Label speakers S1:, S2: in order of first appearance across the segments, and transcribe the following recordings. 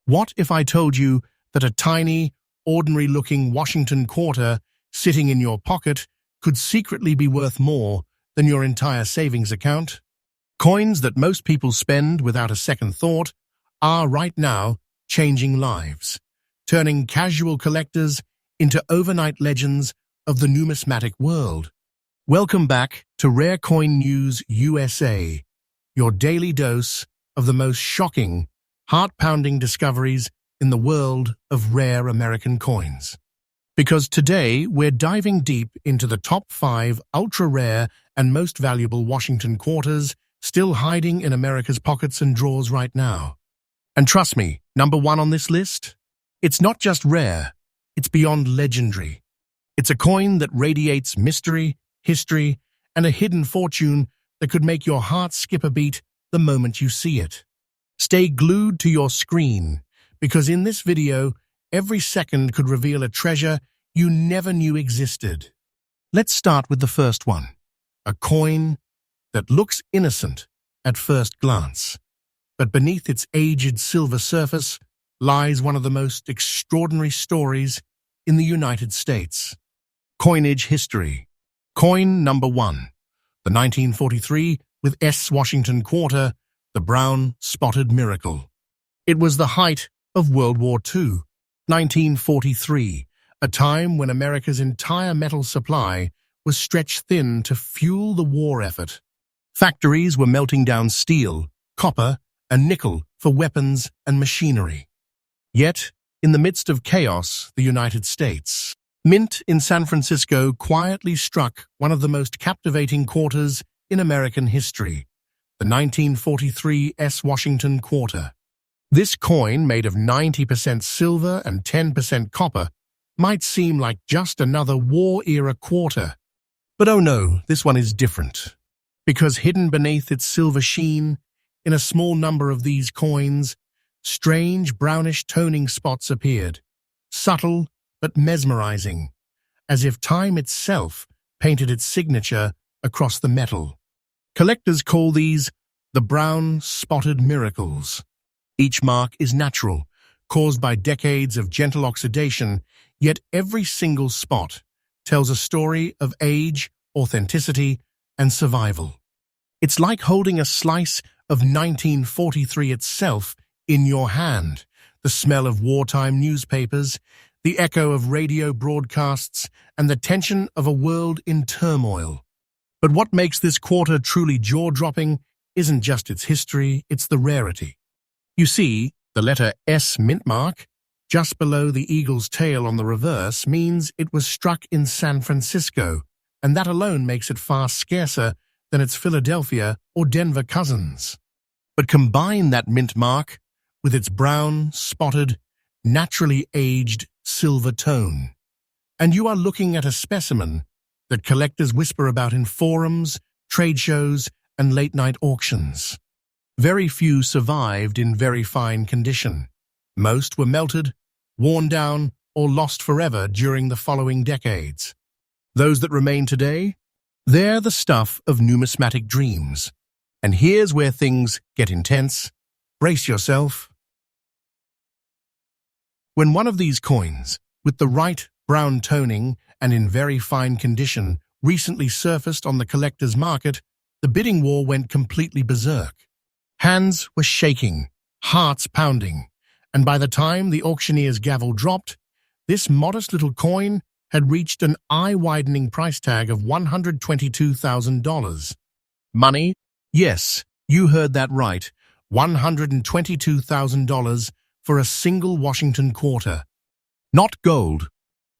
S1: What if I told you that a tiny, ordinary-looking Washington quarter sitting in your pocket could secretly be worth more than your entire savings account? Coins that most people spend without a second thought are right now changing lives, turning casual collectors into overnight legends of the numismatic world. Welcome back to Rare Coin News USA, your daily dose of the most shocking, heart-pounding discoveries in the world of rare American coins. Because today we're diving deep into the top 5 ultra-rare and most valuable Washington quarters still hiding in America's pockets and drawers right now. And trust me, number 1 on this list? It's not just rare, it's beyond legendary. It's a coin that radiates mystery, history, and a hidden fortune that could make your heart skip a beat the moment you see it. Stay glued to your screen, because in this video, every second could reveal a treasure you never knew existed. Let's start with the first one, a coin that looks innocent at first glance. But beneath its aged silver surface lies one of the most extraordinary stories in the United States. Coinage history. Coin number 1, the 1943 with S Washington quarter, the brown spotted miracle. It was the height of World War II, 1943, a time when America's entire metal supply was stretched thin to fuel the war effort. Factories were melting down steel, copper, and nickel for weapons and machinery. Yet, in the midst of chaos, the United States Mint in San Francisco quietly struck one of the most captivating quarters in American history, the 1943 S Washington quarter. This coin, made of 90% silver and 10% copper, might seem like just another war-era quarter. But oh no, this one is different. Because hidden beneath its silver sheen, in a small number of these coins, strange brownish toning spots appeared, subtle but mesmerizing, as if time itself painted its signature across the metal. Collectors call these the brown spotted miracles. Each mark is natural, caused by decades of gentle oxidation, yet every single spot tells a story of age, authenticity, and survival. It's like holding a slice of 1943 itself in your hand, the smell of wartime newspapers, the echo of radio broadcasts, and the tension of a world in turmoil. But what makes this quarter truly jaw-dropping isn't just its history, it's the rarity. You see, the letter S mint mark, just below the eagle's tail on the reverse, means it was struck in San Francisco, and that alone makes it far scarcer than its Philadelphia or Denver cousins. But combine that mint mark with its brown, spotted, naturally aged silver tone, and you are looking at a specimen that collectors whisper about in forums, trade shows, and late-night auctions. Very few survived in very fine condition. Most were melted, worn down, or lost forever during the following decades. Those that remain today? They're the stuff of numismatic dreams. And here's where things get intense. Brace yourself. When one of these coins, with the right brown toning and in very fine condition, recently surfaced on the collector's market, the bidding war went completely berserk. Hands were shaking, hearts pounding, and by the time the auctioneer's gavel dropped, this modest little coin had reached an eye-widening price tag of $122,000. Money? Yes, you heard that right, $122,000 for a single Washington quarter. Not gold,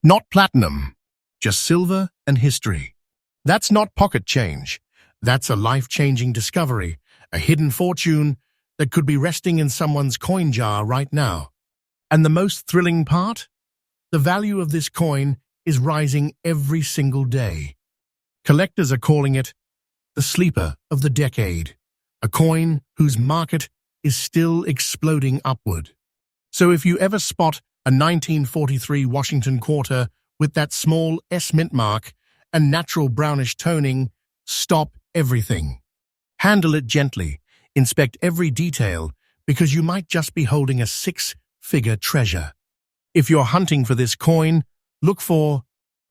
S1: not platinum, just silver and history. That's not pocket change. That's a life-changing discovery, a hidden fortune that could be resting in someone's coin jar right now. And the most thrilling part? The value of this coin is rising every single day. Collectors are calling it the sleeper of the decade, a coin whose market is still exploding upward. So if you ever spot a 1943 Washington quarter with that small S mint mark and natural brownish toning, stop everything. Handle it gently, inspect every detail, because you might just be holding a 6 six-figure treasure. If you're hunting for this coin, look for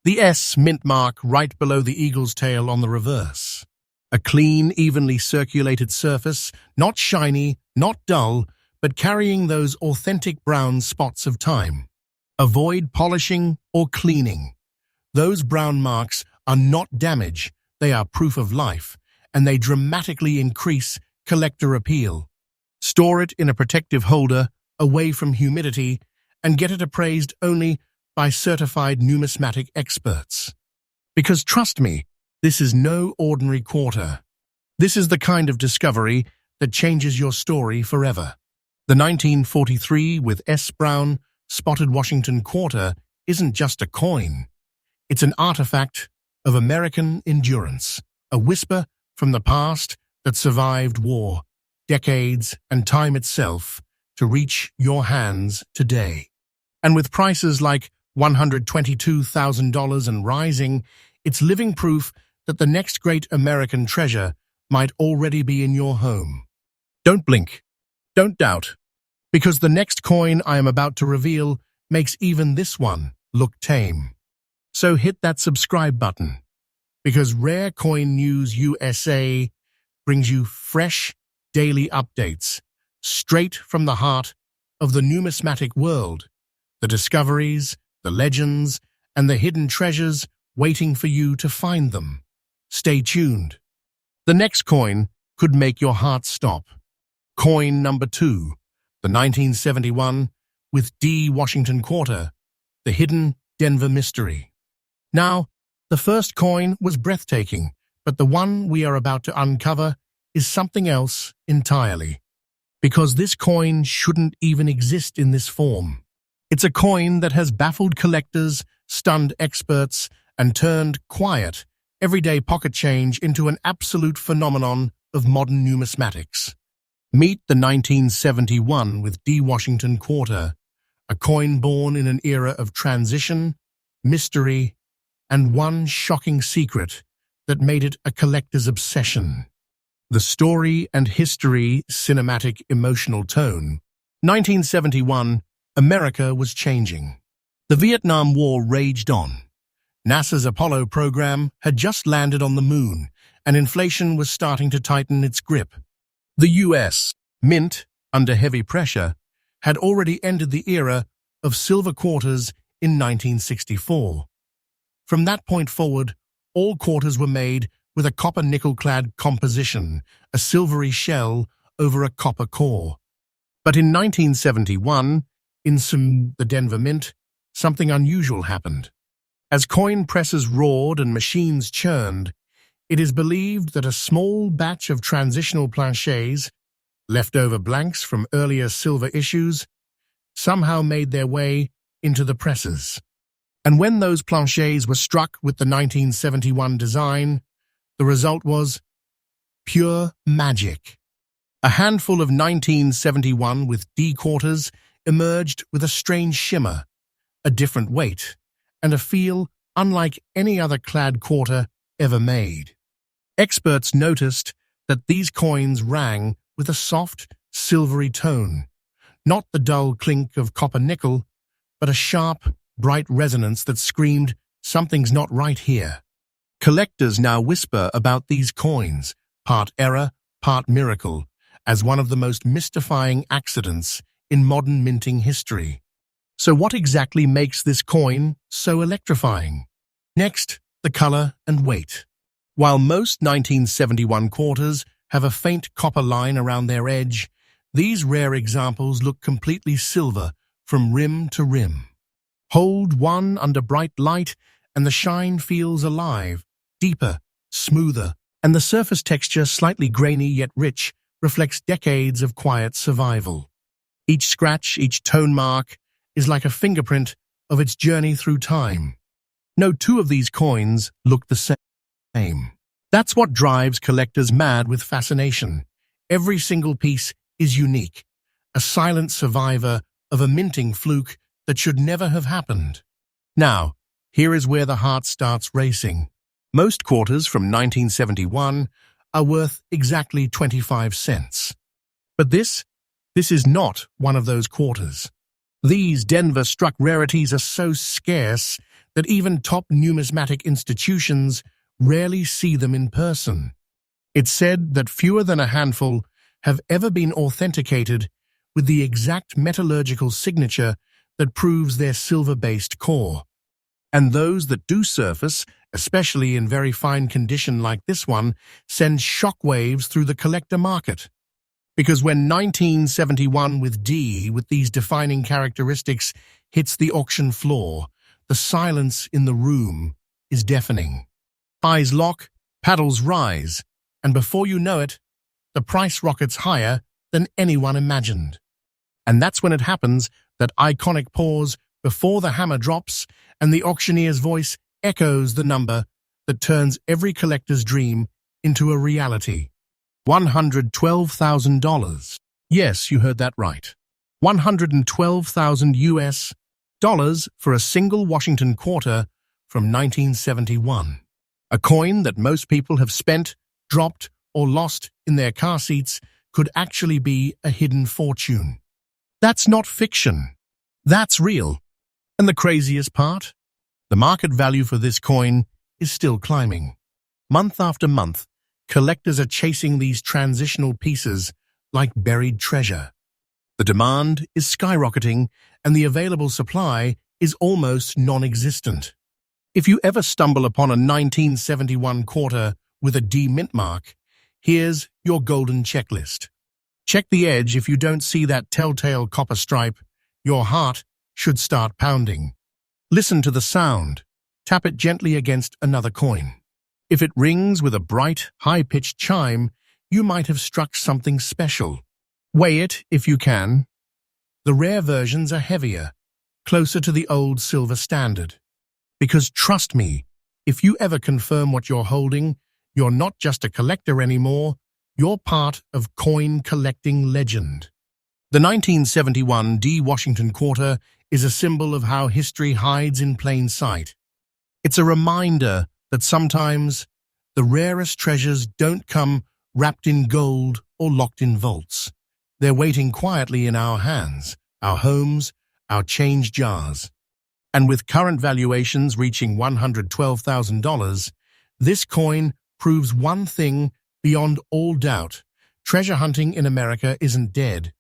S1: the S mint mark right below the eagle's tail on the reverse. A clean, evenly circulated surface, not shiny, not dull, but carrying those authentic brown spots of time. Avoid polishing or cleaning. Those brown marks are not damage, they are proof of life, and they dramatically increase collector appeal. Store it in a protective holder, away from humidity, and get it appraised only by certified numismatic experts. Because trust me, this is no ordinary quarter. This is the kind of discovery that changes your story forever. The 1943 with S. Brown spotted Washington quarter isn't just a coin. It's an artifact of American endurance, a whisper from the past that survived war, decades, and time itself to reach your hands today. And with prices like $122,000 and rising, it's living proof that the next great American treasure might already be in your home. Don't blink. Don't doubt. Because the next coin I am about to reveal makes even this one look tame. So hit that subscribe button. Because Rare Coin News USA brings you fresh, daily updates, straight from the heart of the numismatic world. The discoveries, the legends, and the hidden treasures waiting for you to find them. Stay tuned. The next coin could make your heart stop. Coin number 2, the 1971 with D. Washington quarter, the hidden Denver mystery. Now, the first coin was breathtaking, but the one we are about to uncover is something else entirely. Because this coin shouldn't even exist in this form. It's a coin that has baffled collectors, stunned experts, and turned quiet, everyday pocket change into an absolute phenomenon of modern numismatics. Meet the 1971 with D. Washington quarter, a coin born in an era of transition, mystery, and one shocking secret that made it a collector's obsession. The story and history, cinematic, emotional tone. 1971, America was changing. The Vietnam War raged on. NASA's Apollo program had just landed on the moon, and inflation was starting to tighten its grip. The U.S. Mint, under heavy pressure, had already ended the era of silver quarters in 1964. From that point forward, all quarters were made with a copper-nickel-clad composition, a silvery shell over a copper core. But in 1971, in the Denver Mint, something unusual happened. As coin presses roared and machines churned, it is believed that a small batch of transitional planchets, leftover blanks from earlier silver issues, somehow made their way into the presses. And when those planchets were struck with the 1971 design, the result was pure magic. A handful of 1971 with D quarters emerged with a strange shimmer, a different weight, and a feel unlike any other clad quarter ever made. Experts noticed that these coins rang with a soft, silvery tone, not the dull clink of copper-nickel, but a sharp, bright resonance that screamed, "Something's not right here." Collectors now whisper about these coins, part error, part miracle, as one of the most mystifying accidents in modern minting history. So what exactly makes this coin so electrifying? Next, the color and weight. While most 1971 quarters have a faint copper line around their edge, these rare examples look completely silver from rim to rim. Hold one under bright light and the shine feels alive, deeper, smoother, and the surface texture, slightly grainy yet rich, reflects decades of quiet survival. Each scratch, each tone mark, is like a fingerprint of its journey through time. No two of these coins look the same. That's what drives collectors mad with fascination. Every single piece is unique, a silent survivor of a minting fluke that should never have happened. Now, here is where the heart starts racing. Most quarters from 1971 are worth exactly 25 cents. But this is not one of those quarters. These Denver-struck rarities are so scarce that even top numismatic institutions rarely see them in person. It's said that fewer than a handful have ever been authenticated with the exact metallurgical signature that proves their silver-based core. And those that do surface, especially in very fine condition like this one, send shockwaves through the collector market. Because when 1971 with these defining characteristics hits the auction floor, the silence in the room is deafening. Eyes lock, paddles rise, and before you know it, the price rockets higher than anyone imagined. And that's when it happens, that iconic pause before the hammer drops and the auctioneer's voice echoes the number that turns every collector's dream into a reality. $112,000. Yes, you heard that right. $112,000 for a single Washington quarter from 1971. A coin that most people have spent, dropped, or lost in their car seats could actually be a hidden fortune. That's not fiction. That's real. And the craziest part? The market value for this coin is still climbing. Month after month, collectors are chasing these transitional pieces like buried treasure. The demand is skyrocketing, and the available supply is almost non-existent. If you ever stumble upon a 1971 quarter with a D mint mark, here's your golden checklist. Check the edge. If you don't see that telltale copper stripe, your heart should start pounding. Listen to the sound. Tap it gently against another coin. If it rings with a bright, high-pitched chime, you might have struck something special. Weigh it if you can. The rare versions are heavier, closer to the old silver standard. Because trust me, if you ever confirm what you're holding, you're not just a collector anymore, you're part of coin collecting legend. The 1971 D Washington quarter is a symbol of how history hides in plain sight. It's a reminder that sometimes the rarest treasures don't come wrapped in gold or locked in vaults. They're waiting quietly in our hands, our homes, our change jars. And with current valuations reaching $112,000, this coin proves one thing beyond all doubt. Treasure hunting in America isn't dead.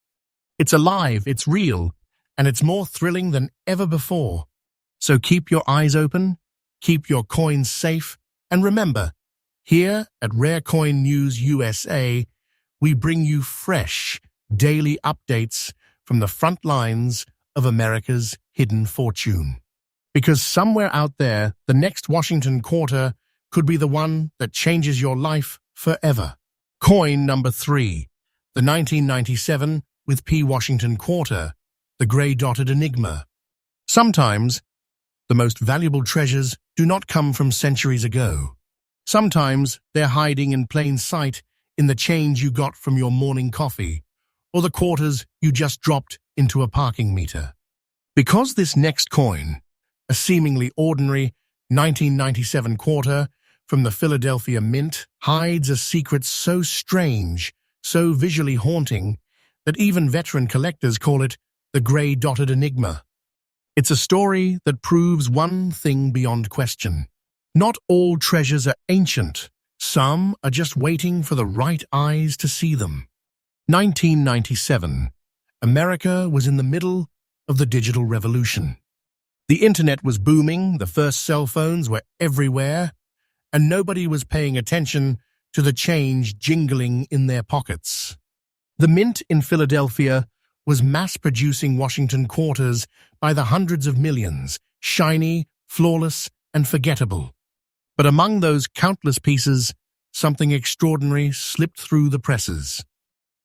S1: It's alive, it's real, and it's more thrilling than ever before. So keep your eyes open, keep your coins safe, and remember, here at Rare Coin News USA, we bring you fresh, daily updates from the front lines of America's hidden fortune. Because somewhere out there, the next Washington quarter could be the one that changes your life forever. Coin number 3, the 1997 with P Washington quarter, the gray-dotted Enigma. Sometimes, the most valuable treasures do not come from centuries ago. Sometimes they're hiding in plain sight in the change you got from your morning coffee or the quarters you just dropped into a parking meter. Because this next coin, a seemingly ordinary 1997 quarter from the Philadelphia Mint, hides a secret so strange, so visually haunting, that even veteran collectors call it the gray-dotted Enigma. It's a story that proves one thing beyond question. Not all treasures are ancient. Some are just waiting for the right eyes to see them. 1997. America was in the middle of the digital revolution. The internet was booming, the first cell phones were everywhere, and nobody was paying attention to the change jingling in their pockets. The Mint in Philadelphia was mass-producing Washington quarters by the hundreds of millions, shiny, flawless, and forgettable. But among those countless pieces, something extraordinary slipped through the presses.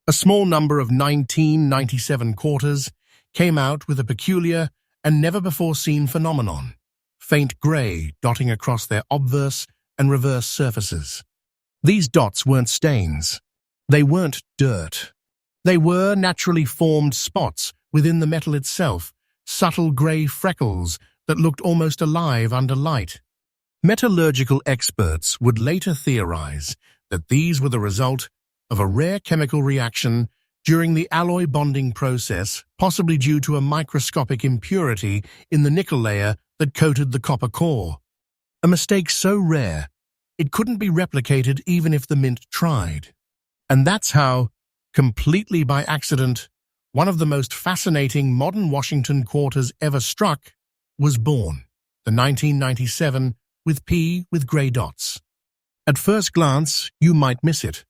S1: A small number of 1997 quarters came out with a peculiar and never-before-seen phenomenon, faint gray dotting across their obverse and reverse surfaces. These dots weren't stains. They weren't dirt. They were naturally formed spots within the metal itself, subtle gray freckles that looked almost alive under light. Metallurgical experts would later theorize that these were the result of a rare chemical reaction during the alloy bonding process, possibly due to a microscopic impurity in the nickel layer that coated the copper core. A mistake so rare, it couldn't be replicated even if the mint tried. And that's how, completely by accident, one of the most fascinating modern Washington quarters ever struck was born, the 1997 with P with grey dots. At first glance, you might miss it.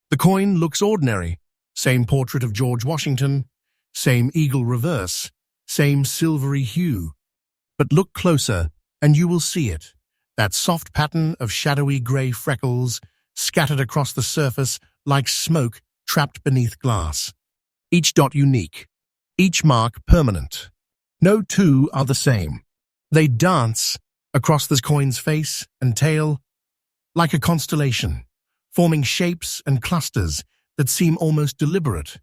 S1: The coin looks ordinary. Same portrait of George Washington, same eagle reverse, same silvery hue. But look closer and you will see it. That soft pattern of shadowy grey freckles scattered across the surface like smoke trapped beneath glass. Each dot unique, each mark permanent. No two are the same. They dance across the coin's face and tail like a constellation, forming shapes and clusters that seem almost deliberate,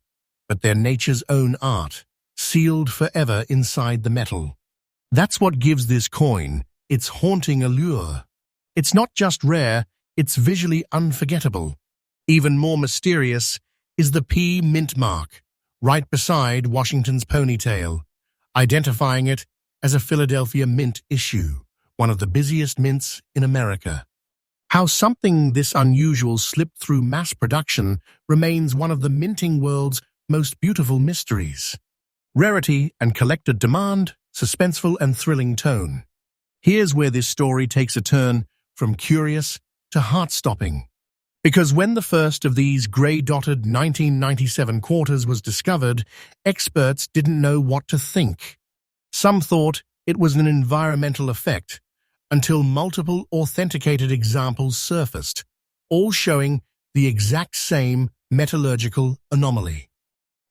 S1: but they're nature's own art, sealed forever inside the metal. That's what gives this coin its haunting allure. It's not just rare, it's visually unforgettable. Even more mysterious is the P mint mark, right beside Washington's ponytail, identifying it as a Philadelphia Mint issue, one of the busiest mints in America. How something this unusual slipped through mass production remains one of the minting world's most beautiful mysteries. Rarity and collector demand, suspenseful and thrilling tone. Here's where this story takes a turn from curious to heart-stopping. Because when the first of these grey-dotted 1997 quarters was discovered, experts didn't know what to think. Some thought it was an environmental effect, until multiple authenticated examples surfaced, all showing the exact same metallurgical anomaly.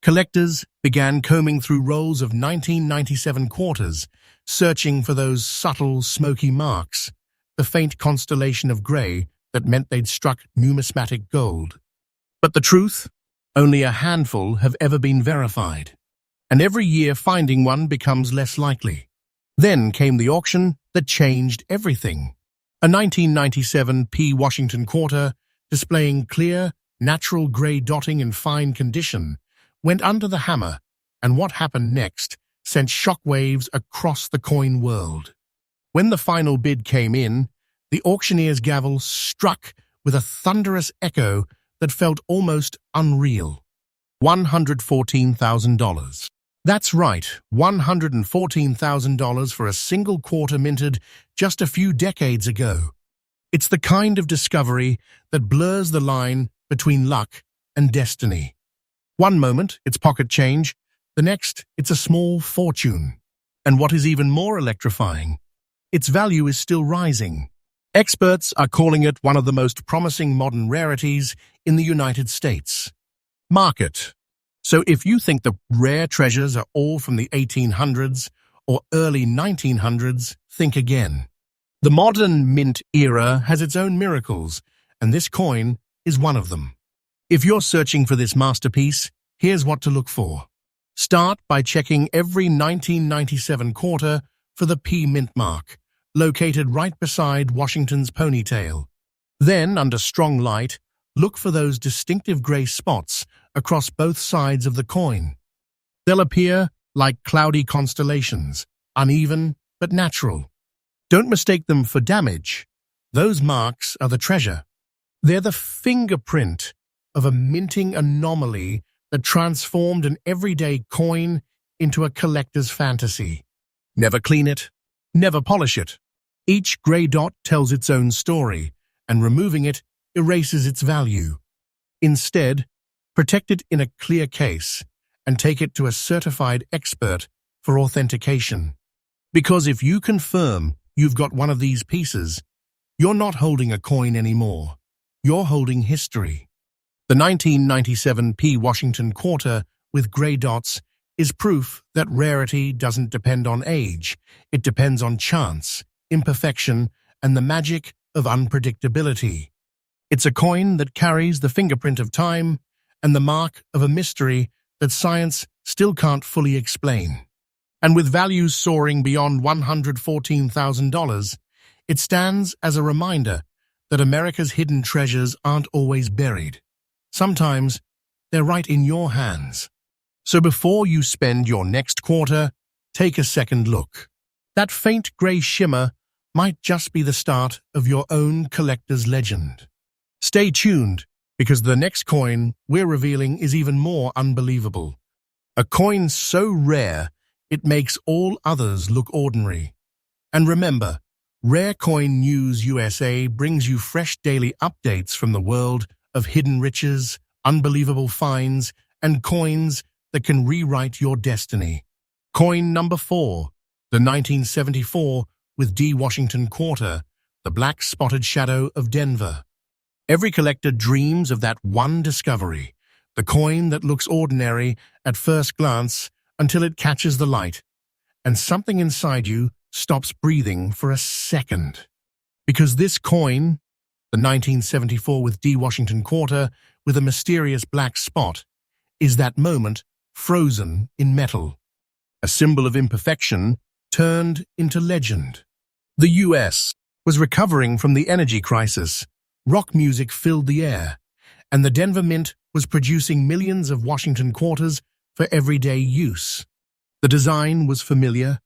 S1: Collectors began combing through rolls of 1997 quarters, searching for those subtle, smoky marks, the faint constellation of grey that meant they'd struck numismatic gold. But the truth? Only a handful have ever been verified, and every year finding one becomes less likely. Then came the auction that changed everything. A 1997 P Washington quarter, displaying clear, natural grey dotting in fine condition, went under the hammer, and what happened next sent shockwaves across the coin world. When the final bid came in, the auctioneer's gavel struck with a thunderous echo that felt almost unreal. $114,000. That's right, $114,000 for a single quarter minted just a few decades ago. It's the kind of discovery that blurs the line between luck and destiny. One moment, it's pocket change. The next, it's a small fortune. And what is even more electrifying, its value is still rising. Experts are calling it one of the most promising modern rarities in the United States. Market. So if you think the rare treasures are all from the 1800s or early 1900s, think again. The modern mint era has its own miracles, and this coin is one of them. If you're searching for this masterpiece, here's what to look for. Start by checking every 1997 quarter for the P mint mark, located right beside Washington's ponytail. Then, under strong light, look for those distinctive grey spots across both sides of the coin. They'll appear like cloudy constellations, uneven but natural. Don't mistake them for damage. Those marks are the treasure. They're the fingerprint of a minting anomaly that transformed an everyday coin into a collector's fantasy. Never clean it, never polish it. Each grey dot tells its own story, and removing it erases its value. Instead, protect it in a clear case and take it to a certified expert for authentication. Because if you confirm you've got one of these pieces, you're not holding a coin anymore. You're holding history. The 1997 P Washington quarter with grey dots is proof that rarity doesn't depend on age. It depends on chance, imperfection, and the magic of unpredictability. It's a coin that carries the fingerprint of time and the mark of a mystery that science still can't fully explain. And with values soaring beyond $114,000, it stands as a reminder that America's hidden treasures aren't always buried. Sometimes they're right in your hands. So before you spend your next quarter, take a second look. That faint grey shimmer might just be the start of your own collector's legend. Stay tuned, because the next coin we're revealing is even more unbelievable. A coin so rare, it makes all others look ordinary. And remember, Rare Coin News USA brings you fresh daily updates from the world of hidden riches, unbelievable finds, and coins that can rewrite your destiny. Coin number 4, the 1974 with D. Washington Quarter, the black spotted shadow of Denver. Every collector dreams of that one discovery, the coin that looks ordinary at first glance until it catches the light, and something inside you stops breathing for a second. Because this coin, the 1974 with D. Washington Quarter with a mysterious black spot, is that moment frozen in metal. A symbol of imperfection turned into legend. The U.S. was recovering from the energy crisis. Rock music filled the air, and the Denver Mint was producing millions of Washington Quarters for everyday use. The design was familiar: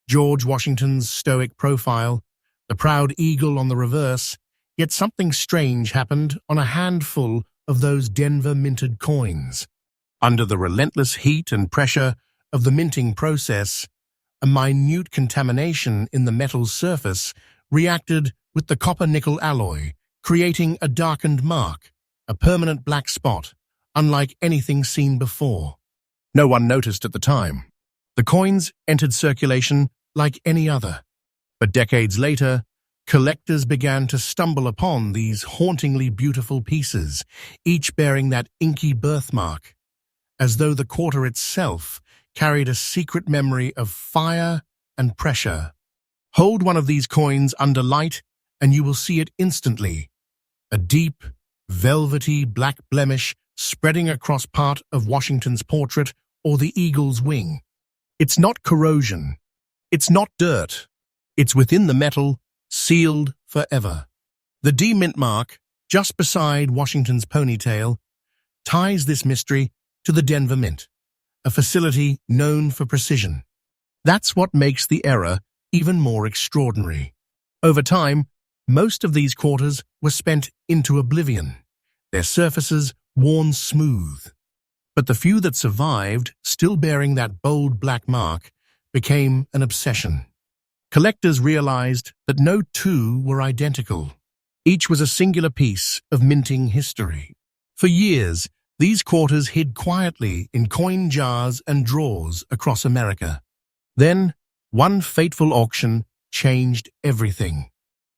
S1: George Washington's stoic profile, the proud eagle on the reverse, yet something strange happened on a handful of those Denver minted coins. Under the relentless heat and pressure of the minting process, a minute contamination in the metal's surface reacted with the copper-nickel alloy, creating a darkened mark, a permanent black spot, unlike anything seen before. No one noticed at the time. The coins entered circulation like any other. But decades later, collectors began to stumble upon these hauntingly beautiful pieces, each bearing that inky birthmark, as though the quarter itself carried a secret memory of fire and pressure. Hold one of these coins under light, and you will see it instantly. A deep, velvety black blemish spreading across part of Washington's portrait or the eagle's wing. It's not corrosion. It's not dirt. It's within the metal, sealed forever. The D mint mark, just beside Washington's ponytail, ties this mystery to the Denver Mint, a facility known for precision. That's what makes the error even more extraordinary. Over time, most of these quarters were spent into oblivion, their surfaces worn smooth. But the few that survived, still bearing that bold black mark, became an obsession. Collectors realized that no two were identical. Each was a singular piece of minting history. For years, these quarters hid quietly in coin jars and drawers across America. Then, one fateful auction changed everything.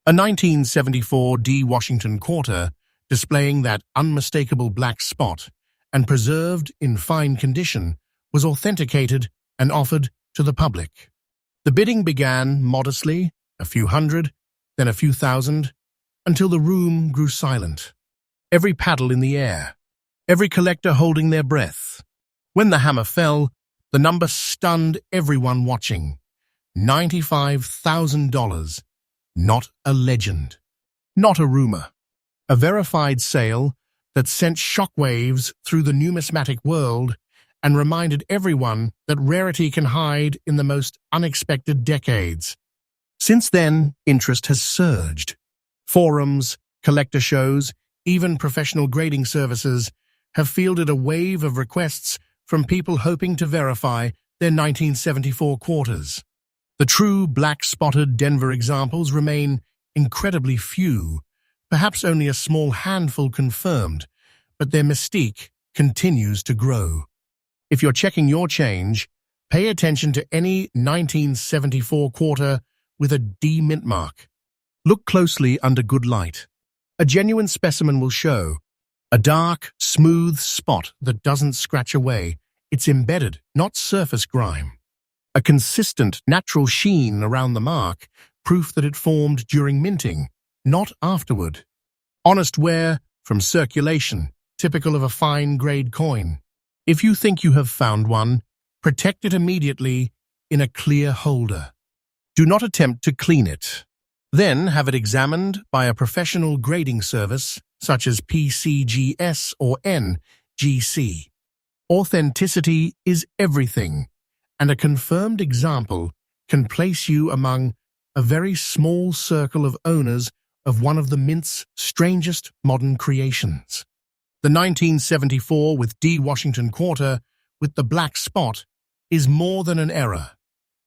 S1: A 1974 D. Washington Quarter, displaying that unmistakable black spot and preserved in fine condition, was authenticated and offered to the public. The bidding began modestly, a few hundred, then a few thousand, until the room grew silent. Every paddle in the air, every collector holding their breath. When the hammer fell, the number stunned everyone watching. $95,000. Not a legend. Not a rumor. A verified sale that sent shockwaves through the numismatic world and reminded everyone that rarity can hide in the most unexpected decades. Since then, interest has surged. Forums, collector shows, even professional grading services have fielded a wave of requests from people hoping to verify their 1974 quarters. The true black-spotted Denver examples remain incredibly few, perhaps only a small handful confirmed, but their mystique continues to grow. If you're checking your change, pay attention to any 1974 quarter with a D mint mark. Look closely under good light. A genuine specimen will show a dark, smooth spot that doesn't scratch away. It's embedded, not surface grime. A consistent, natural sheen around the mark, proof that it formed during minting, not afterward. Honest wear from circulation, typical of a fine-grade coin. If you think you have found one, protect it immediately in a clear holder. Do not attempt to clean it. Then have it examined by a professional grading service, such as PCGS or N, GC. Authenticity is everything, and a confirmed example can place you among a very small circle of owners of one of the mint's strangest modern creations. The 1974 with D Washington quarter with the black spot is more than an error.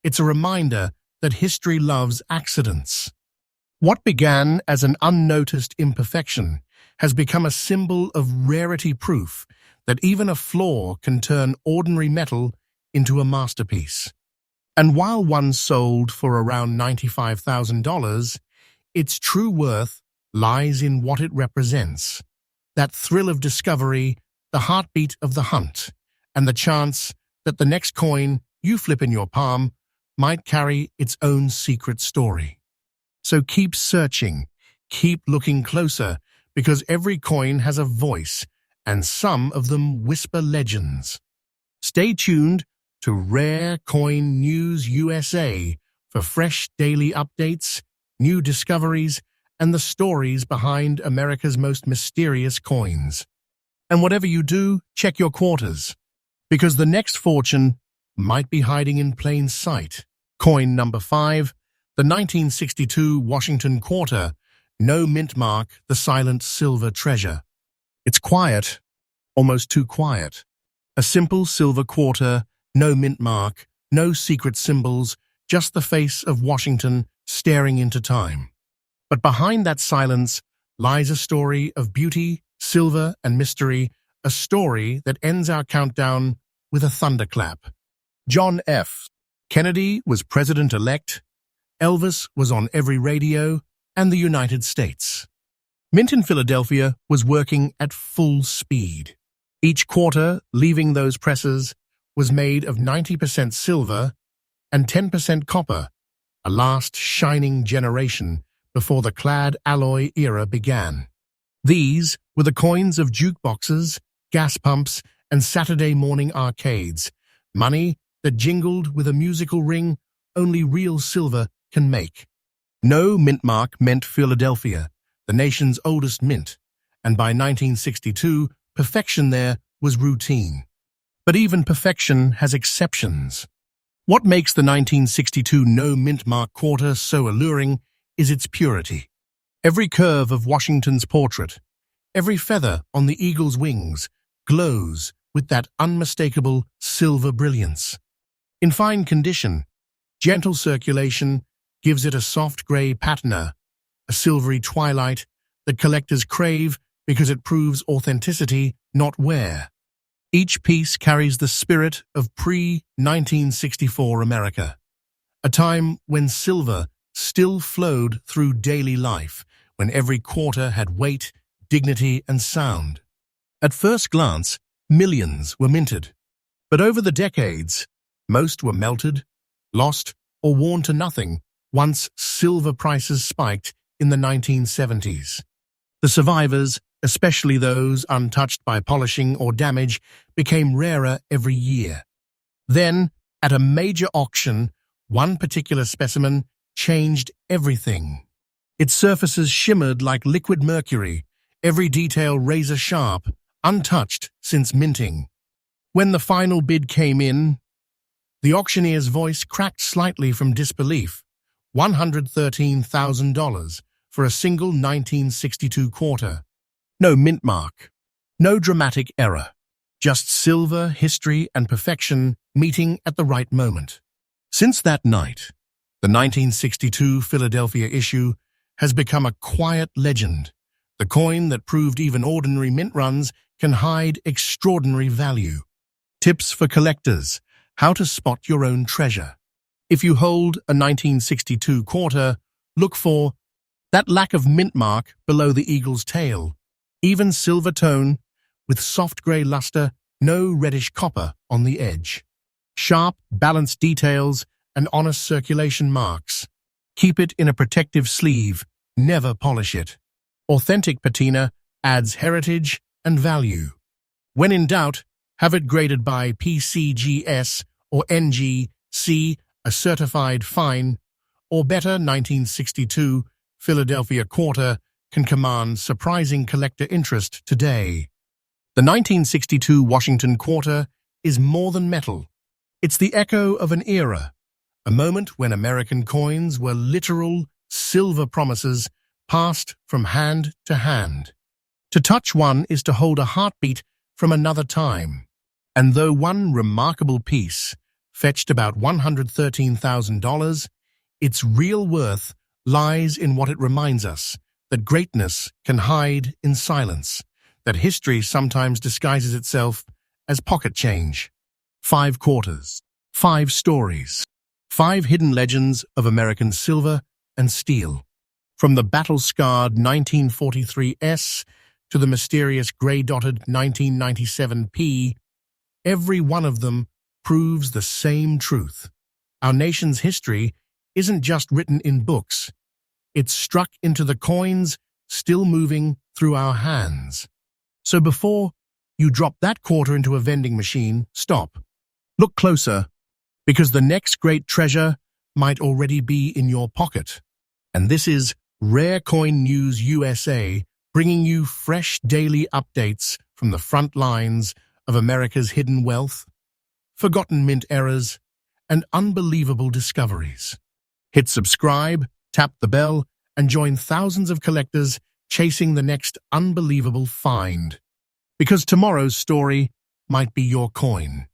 S1: It's a reminder that history loves accidents. What began as an unnoticed imperfection has become a symbol of rarity, proof that even a flaw can turn ordinary metal into a masterpiece. And while one sold for around $95,000, its true worth lies in what it represents. That thrill of discovery, the heartbeat of the hunt, and the chance that the next coin you flip in your palm might carry its own secret story. So keep searching, keep looking closer, because every coin has a voice, and some of them whisper legends. Stay tuned to Rare Coin News USA for fresh daily updates, new discoveries, and the stories behind America's most mysterious coins. And whatever you do, check your quarters, because the next fortune might be hiding in plain sight. Coin number 5, the 1962 Washington quarter, no-mintmark, the silent silver treasure. It's quiet, almost too quiet. A simple silver quarter, no mint mark, no secret symbols, just the face of Washington staring into time. But behind that silence lies a story of beauty, silver, and mystery, a story that ends our countdown with a thunderclap. John F. Kennedy was president-elect, Elvis was on every radio, and the United States. Mint in Philadelphia was working at full speed. Each quarter leaving those presses was made of 90% silver and 10% copper, a last shining generation before the clad alloy era began. These were the coins of jukeboxes, gas pumps, and Saturday morning arcades, money that jingled with a musical ring only real silver can make. No mint mark meant Philadelphia, the nation's oldest mint, and by 1962, perfection there was routine. But even perfection has exceptions. What makes the 1962 no-mintmark quarter so alluring is its purity. Every curve of Washington's portrait, every feather on the eagle's wings, glows with that unmistakable silver brilliance. In fine condition, gentle circulation gives it a soft grey patina, a silvery twilight that collectors crave because it proves authenticity, not wear. Each piece carries the spirit of pre-1964 America, a time when silver still flowed through daily life, when every quarter had weight, dignity, and sound. At first glance, millions were minted, but over the decades, most were melted, lost, or worn to nothing once silver prices spiked in the 1970s. The survivors, especially those untouched by polishing or damage, became rarer every year. Then, at a major auction, one particular specimen changed everything. Its surfaces shimmered like liquid mercury, every detail razor-sharp, untouched since minting. When the final bid came in, the auctioneer's voice cracked slightly from disbelief. $113,000 for a single 1962 quarter. No mint mark, no dramatic error, just silver, history, and perfection meeting at the right moment. Since that night, the 1962 Philadelphia issue has become a quiet legend, the coin that proved even ordinary mint runs can hide extraordinary value. Tips for collectors: how to spot your own treasure. If you hold a 1962 quarter, look for that lack of mint mark below the eagle's tail, even silver tone with soft grey luster, no reddish copper on the edge. Sharp, balanced details and honest circulation marks. Keep it in a protective sleeve, never polish it. Authentic patina adds heritage and value. When in doubt, have it graded by PCGS or NGC, a certified fine, or better 1962 Philadelphia quarter can command surprising collector interest today. The 1962 Washington quarter is more than metal. It's the echo of an era, a moment when American coins were literal silver promises passed from hand to hand. To touch one is to hold a heartbeat from another time. And though one remarkable piece fetched about $113,000, its real worth lies in what it reminds us, that greatness can hide in silence, that history sometimes disguises itself as pocket change. 5 quarters, 5 stories, 5 hidden legends of American silver and steel. From the battle-scarred 1943 S to the mysterious grey-dotted 1997 P, every one of them proves the same truth. Our nation's history isn't just written in books. It's struck into the coins still moving through our hands. So before you drop that quarter into a vending machine, stop. Look closer, because the next great treasure might already be in your pocket. And this is Rare Coin News USA, bringing you fresh daily updates from the front lines of America's hidden wealth, forgotten mint errors, and unbelievable discoveries. Hit subscribe, tap the bell, and join thousands of collectors chasing the next unbelievable find. Because tomorrow's story might be your coin.